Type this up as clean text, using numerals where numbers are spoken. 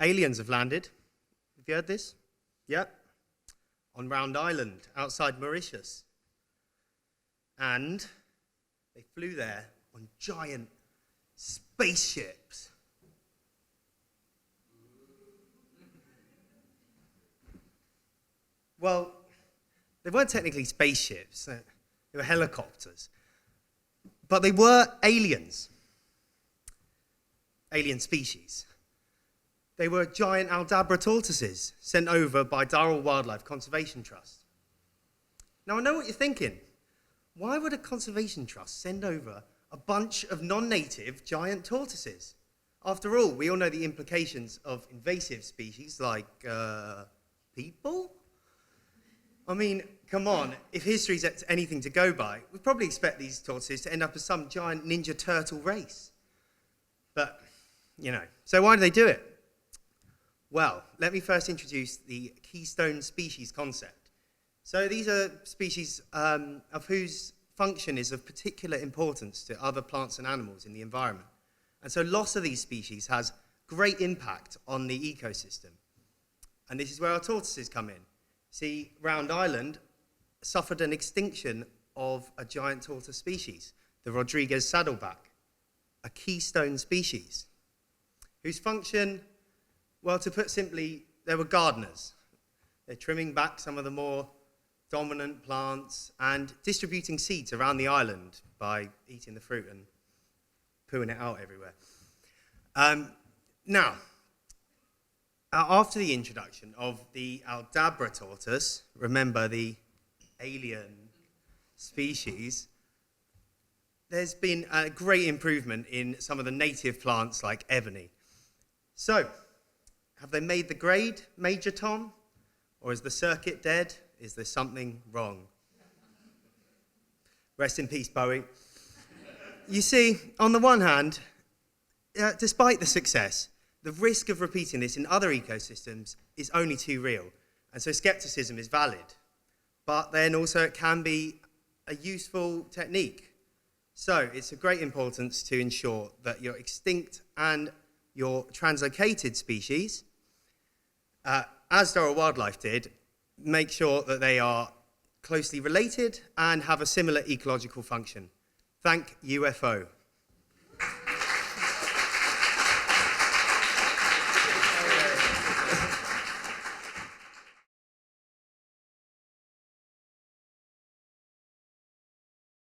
Aliens have landed. Have you heard this? Yep. On Round Island, outside Mauritius. And they flew there on giant spaceships. Well, they weren't technically spaceships. They were helicopters. But they were aliens. Alien species. They were giant Aldabra tortoises sent over by Durrell Wildlife Conservation Trust. Now, I know what you're thinking. Why would a conservation trust send over a bunch of non-native giant tortoises? After all, we all know the implications of invasive species like people. I mean, come on, if history's anything to go by, we'd probably expect these tortoises to end up as some giant ninja turtle race. But, you know, so why do they do it? Well, let me first introduce the keystone species concept. So these are species of whose function is of particular importance to other plants and animals in the environment. And so loss of these species has great impact on the ecosystem. And this is where our tortoises come in. See, Round Island suffered an extinction of a giant tortoise species, the Rodriguez saddleback, a keystone species, whose function, well, to put simply, they were gardeners. They're trimming back some of the more dominant plants and distributing seeds around the island by eating the fruit and pooing it out everywhere. Now, after the introduction of the Aldabra tortoise, remember the alien species, there's been a great improvement in some of the native plants like ebony. So, have they made the grade, Major Tom? Or is the circuit dead? Is there something wrong? Rest in peace, Bowie. You see, on the one hand, despite the success, the risk of repeating this in other ecosystems is only too real, and so skepticism is valid. But then also it can be a useful technique. So it's of great importance to ensure that your extinct and your translocated species, as Durrell Wildlife did, make sure that they are closely related and have a similar ecological function. Thank UFO.